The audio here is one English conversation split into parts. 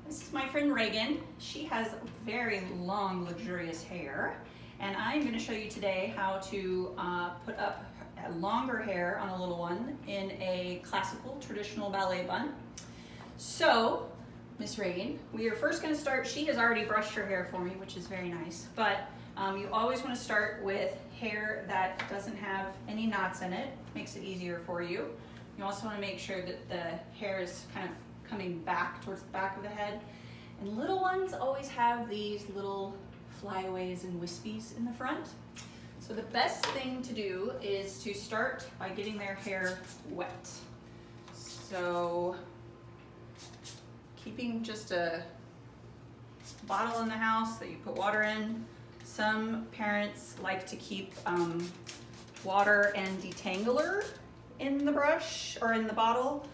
This is my friend Reagan. She has very long, luxurious hair, and I'm going to show you today how to put up longer hair on a little one in a classical traditional ballet bun. So, Miss Reagan, we are first going to start. She has already brushed her hair for me, which is very nice, but you always want to start with hair that doesn't have any knots in it. Makes it easier for you. You also want to make sure that the hair is kind of coming back towards the back of the head. And little ones always have these little flyaways and wispies in the front. So the best thing to do is to start by getting their hair wet. So keeping just a bottle in the house that you put water in. Some parents like to keep water and detangler in the brush or in the bottle.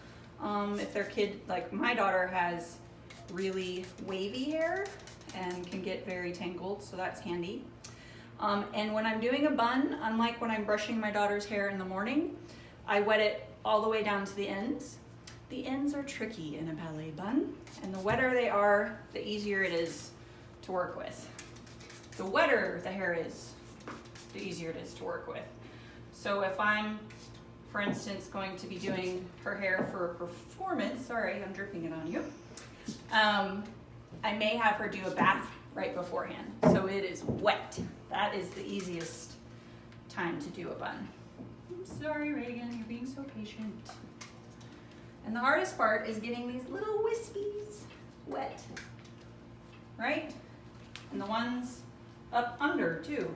If their kid, like my daughter, has really wavy hair and can get very tangled, so that's handy. And when I'm doing a bun, unlike when I'm brushing my daughter's hair in the morning, I wet it all the way down to the ends. The ends are tricky in a ballet bun, and the wetter they are, the easier it is to work with. The wetter the hair is, the easier it is to work with. So if I'm, for instance, going to be doing her hair for a performance, sorry, I'm dripping it on you, I may have her do a bath right beforehand. So it is wet. That is the easiest time to do a bun. I'm sorry, Reagan, you're being so patient. And the hardest part is getting these little wispies wet, right? And the ones up under too.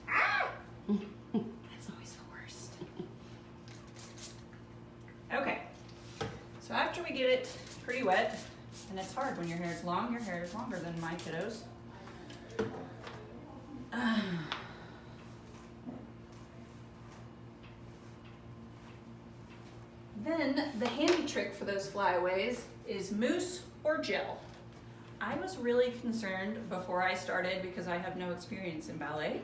Ah! That's always the worst. Okay, so after we get it pretty wet, and it's hard when your hair is long, your hair is longer than my kiddos. Then the handy trick for those flyaways is mousse or gel. I was really concerned before I started, because I have no experience in ballet,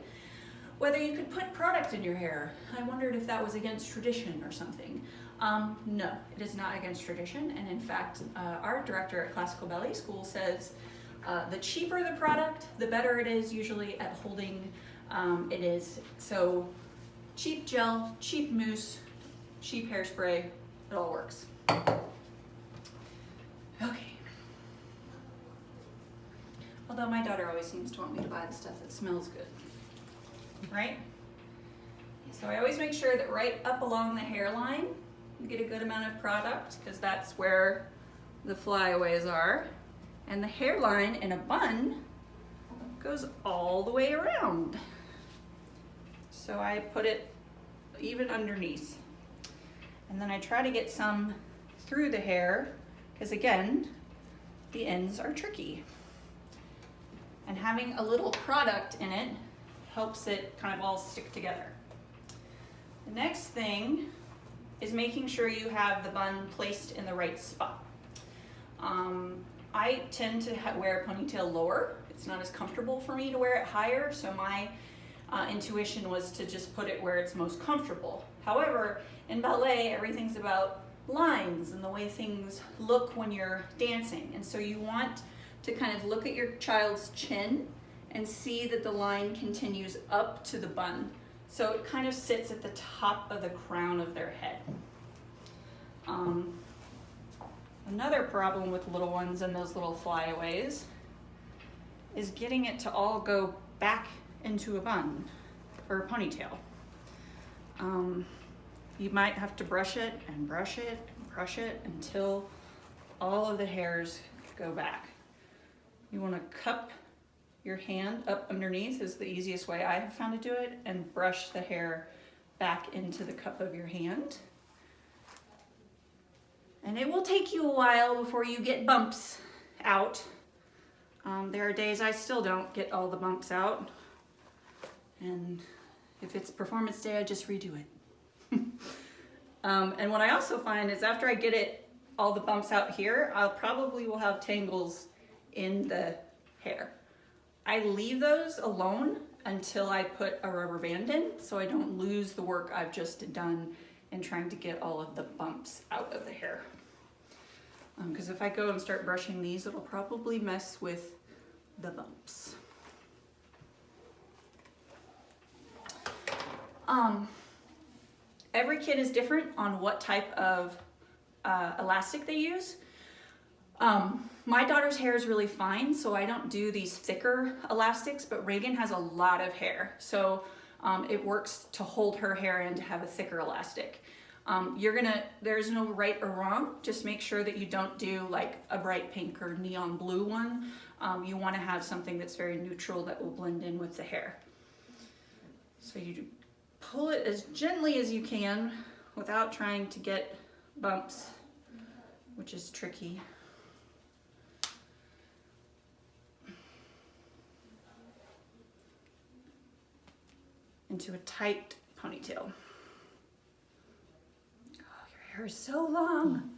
whether you could put product in your hair. I wondered if that was against tradition or something. No, it is not against tradition, and in fact, our director at Classical Ballet School says the cheaper the product, the better it is usually at holding it is. So cheap gel, cheap mousse, cheap hairspray, it all works. Okay. Although my daughter always seems to want me to buy the stuff that smells good, right? So I always make sure that right up along the hairline, you get a good amount of product, because that's where the flyaways are. And the hairline in a bun goes all the way around. So I put it even underneath. And then I try to get some through the hair, because again, the ends are tricky. And having a little product in it helps it kind of all stick together. The next thing is making sure you have the bun placed in the right spot. I tend to wear a ponytail lower. It's not as comfortable for me to wear it higher, so my intuition was to just put it where it's most comfortable. However, in ballet, everything's about lines and the way things look when you're dancing. And so you want to kind of look at your child's chin and see that the line continues up to the bun. So it kind of sits at the top of the crown of their head. Another problem with little ones and those little flyaways is getting it to all go back into a bun or a ponytail. You might have to brush it and brush it and brush it until all of the hairs go back. You want to cup your hand up underneath, is the easiest way I have found to do it, and brush the hair back into the cup of your hand. And it will take you a while before you get bumps out. There are days I still don't get all the bumps out. And if it's performance day, I just redo it. And what I also find is after I get all the bumps out here, I'll probably will have tangles in the hair. I leave those alone until I put a rubber band in, so I don't lose the work I've just done in trying to get all of the bumps out of the hair. Because if I go and start brushing these, it'll probably mess with the bumps. Every kid is different on what type of elastic they use. My daughter's hair is really fine, so I don't do these thicker elastics, but Reagan has a lot of hair, so it works to hold her hair in to have a thicker elastic. There's no right or wrong, just make sure that you don't do like a bright pink or neon blue one. You want to have something that's very neutral that will blend in with the hair. So you pull it as gently as you can without trying to get bumps, which is tricky. Into a tight ponytail. Oh, your hair is so long.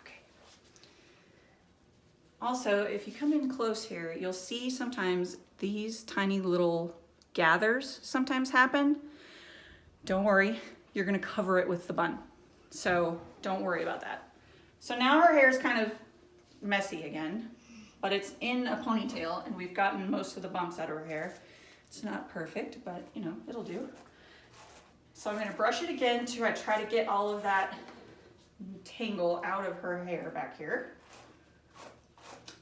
Okay. Also, if you come in close here, you'll see sometimes these tiny little gathers sometimes happen. Don't worry, you're gonna cover it with the bun. So don't worry about that. So now her hair is kind of messy again, but it's in a ponytail and we've gotten most of the bumps out of her hair. It's not perfect, but you know, it'll do. So I'm gonna brush it again to try to get all of that tangle out of her hair back here,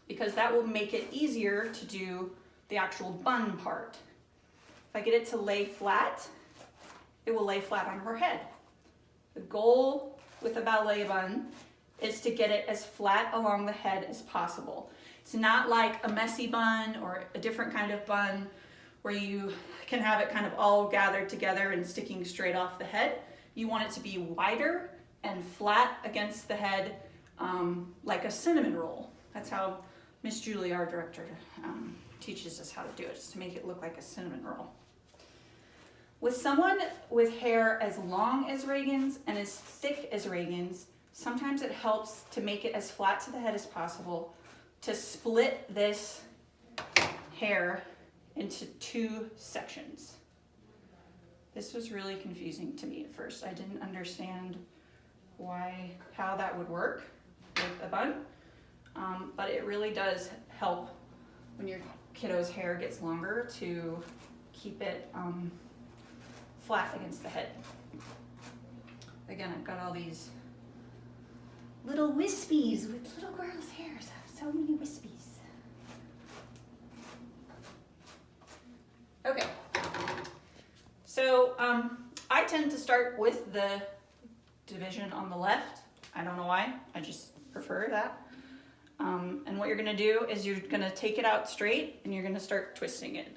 because that will make it easier to do the actual bun part. If I get it to lay flat, it will lay flat on her head. The goal with a ballet bun is to get it as flat along the head as possible. It's not like a messy bun or a different kind of bun where you can have it kind of all gathered together and sticking straight off the head. You want it to be wider and flat against the head, like a cinnamon roll. That's how Miss Julie, our director, teaches us how to do it, just to make it look like a cinnamon roll. With someone with hair as long as Reagan's and as thick as Reagan's, sometimes it helps to make it as flat to the head as possible, to split this hair into two sections. This was really confusing to me at first. I didn't understand how that would work with a bun, but it really does help when your kiddo's hair gets longer to keep it flat against the head. Again, I've got all these little wispies with little girls' hair, so many wispies. Okay, so I tend to start with the division on the left. I don't know why, I just prefer that. And what you're gonna do is you're gonna take it out straight and you're gonna start twisting it.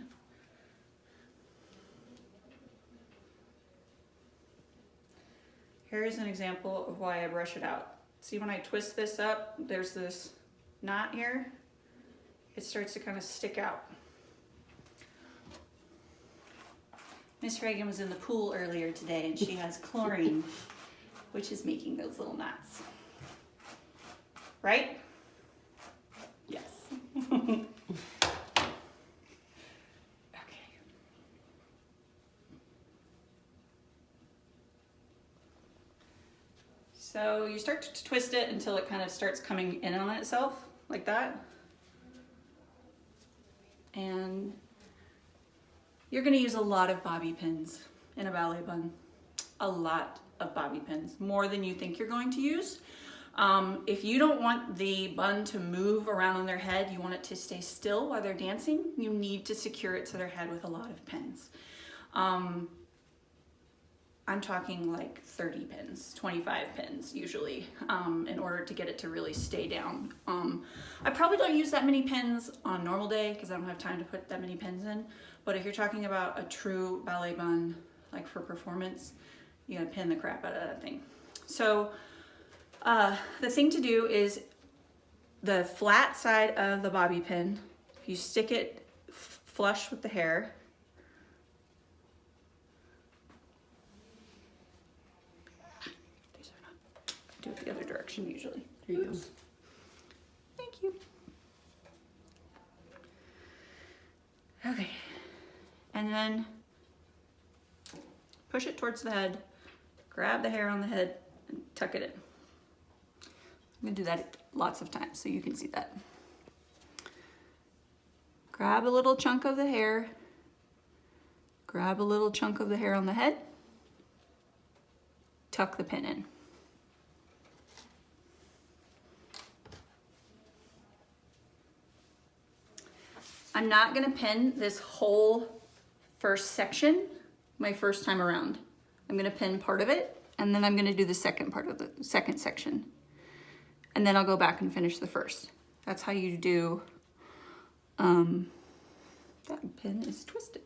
Here's an example of why I brush it out. See, when I twist this up, there's this knot here. It starts to kind of stick out. Miss Reagan was in the pool earlier today and she has chlorine, which is making those little knots. Right? Yes. Okay. So you start to twist it until it kind of starts coming in on itself, like that. And you're gonna use a lot of bobby pins in a ballet bun. A lot of bobby pins, more than you think you're going to use. If you don't want the bun to move around on their head, you want it to stay still while they're dancing, you need to secure it to their head with a lot of pins. I'm talking like 30 pins, 25 pins usually, in order to get it to really stay down. I probably don't use that many pins on a normal day because I don't have time to put that many pins in, but if you're talking about a true ballet bun, like for performance, you gotta pin the crap out of that thing. So the thing to do is the flat side of the bobby pin, if you stick it flush with the hair, do it the other direction usually. There you go. Thank you. Okay, and then push it towards the head, grab the hair on the head, and tuck it in. I'm gonna do that lots of times so you can see that. Grab a little chunk of the hair. Grab a little chunk of the hair on the head. Tuck the pin in. I'm not gonna pin this whole first section my first time around. I'm gonna pin part of it, and then I'm gonna do the second part of the second section. And then I'll go back and finish the first. That's how you do, that pin is twisted.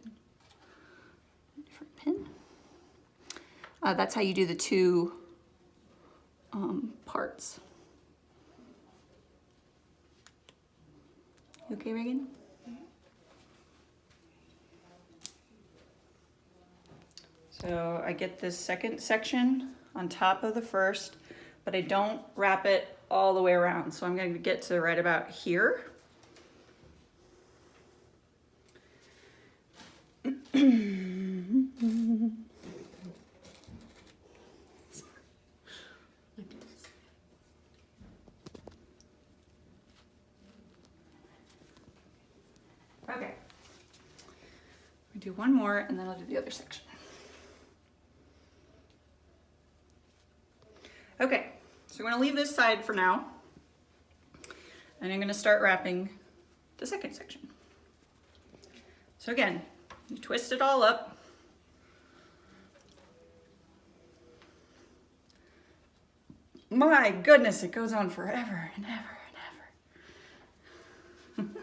Different pin. That's how you do the two parts. You okay, Reagan? So I get this second section on top of the first, but I don't wrap it all the way around. So I'm going to get to right about here. Okay. We do one more and then I'll do the other section. Okay, so we're gonna leave this side for now. And I'm gonna start wrapping the second section. So again, you twist it all up. My goodness, it goes on forever and ever and ever.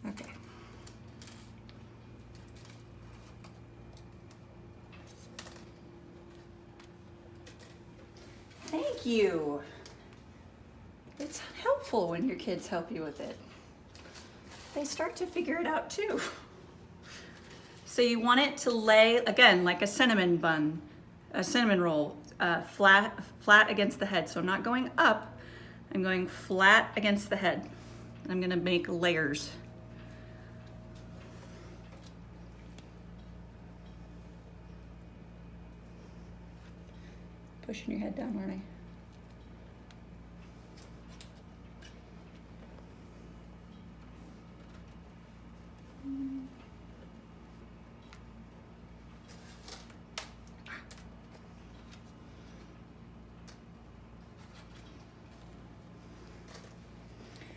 Okay. Thank you. It's helpful when your kids help you with it. They start to figure it out too. So you want it to lay, again, like a cinnamon bun, a cinnamon roll, flat against the head. So I'm not going up, I'm going flat against the head. I'm gonna make layers. Pushing your head down, aren't I?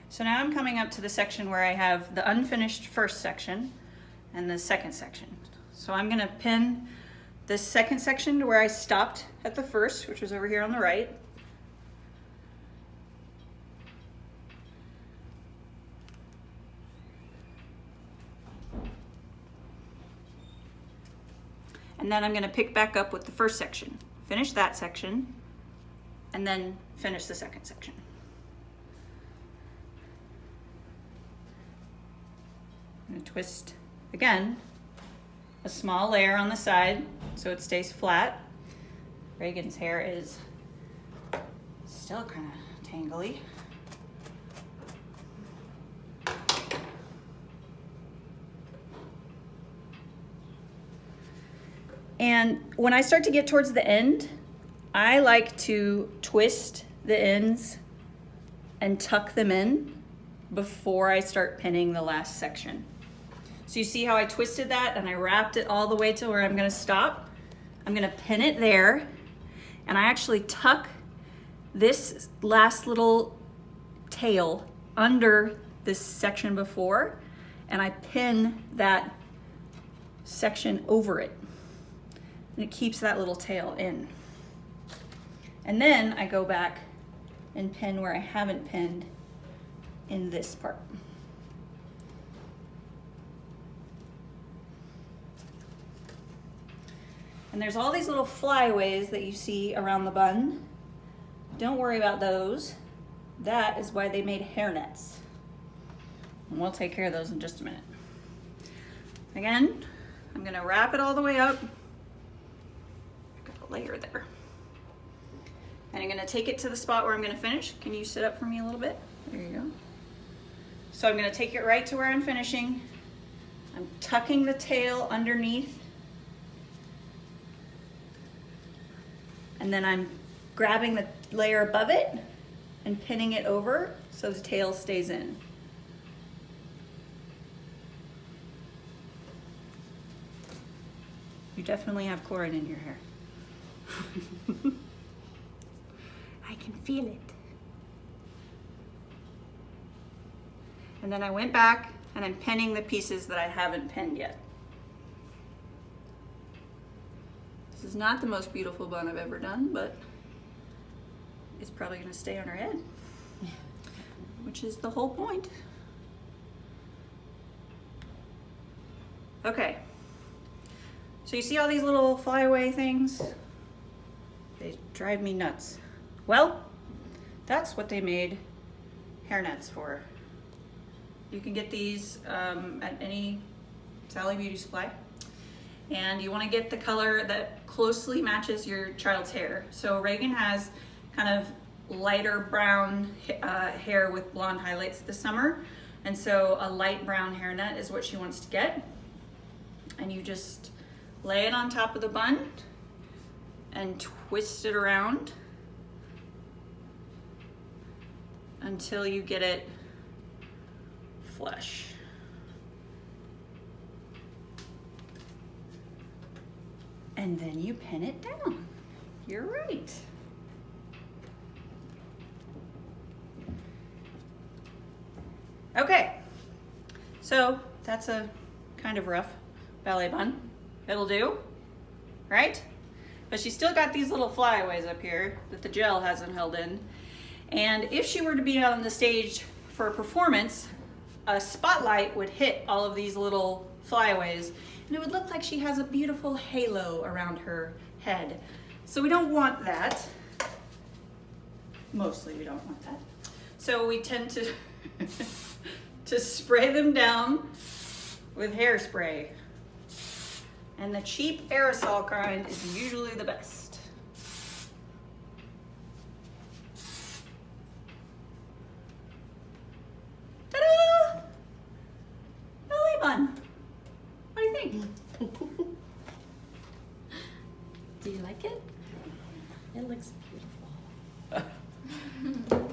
So now I'm coming up to the section where I have the unfinished first section and the second section. So I'm gonna pin this second section to where I stopped at the first, which was over here on the right. And then I'm gonna pick back up with the first section, finish that section, and then finish the second section. I'm gonna twist again, a small layer on the side so it stays flat. Reagan's hair is still kind of tangly. And when I start to get towards the end, I like to twist the ends and tuck them in before I start pinning the last section. So you see how I twisted that and I wrapped it all the way to where I'm gonna stop? I'm gonna pin it there, and I actually tuck this last little tail under this section before, and I pin that section over it. And it keeps that little tail in. And then I go back and pin where I haven't pinned in this part. And there's all these little flyaways that you see around the bun. Don't worry about those. That is why they made hair nets. And we'll take care of those in just a minute. Again, I'm gonna wrap it all the way up. Got a layer there. And I'm gonna take it to the spot where I'm gonna finish. Can you sit up for me a little bit? There you go. So I'm gonna take it right to where I'm finishing. I'm tucking the tail underneath And then I'm grabbing the layer above it and pinning it over so the tail stays in. You definitely have chlorine in your hair. I can feel it. And then I went back and I'm pinning the pieces that I haven't pinned yet. This is not the most beautiful bun I've ever done, but it's probably gonna stay on her head, which is the whole point. Okay, so you see all these little flyaway things? They drive me nuts. Well, that's what they made hairnets for. You can get these at any Sally Beauty Supply. And you want to get the color that closely matches your child's hair. So Reagan has kind of lighter brown hair with blonde highlights this summer. And so a light brown hairnet is what she wants to get. And you just lay it on top of the bun and twist it around until you get it flush. And then you pin it down. You're right. Okay, so that's a kind of rough ballet bun. It'll do, right? But she's still got these little flyaways up here that the gel hasn't held in. And if she were to be on the stage for a performance, a spotlight would hit all of these little flyaways, and it would look like she has a beautiful halo around her head. So we don't want that. Mostly we don't want that. So we tend to to spray them down with hairspray. And the cheap aerosol kind is usually the best. Ta-da! Ballet bun. What do you think? Do you like it? It looks beautiful.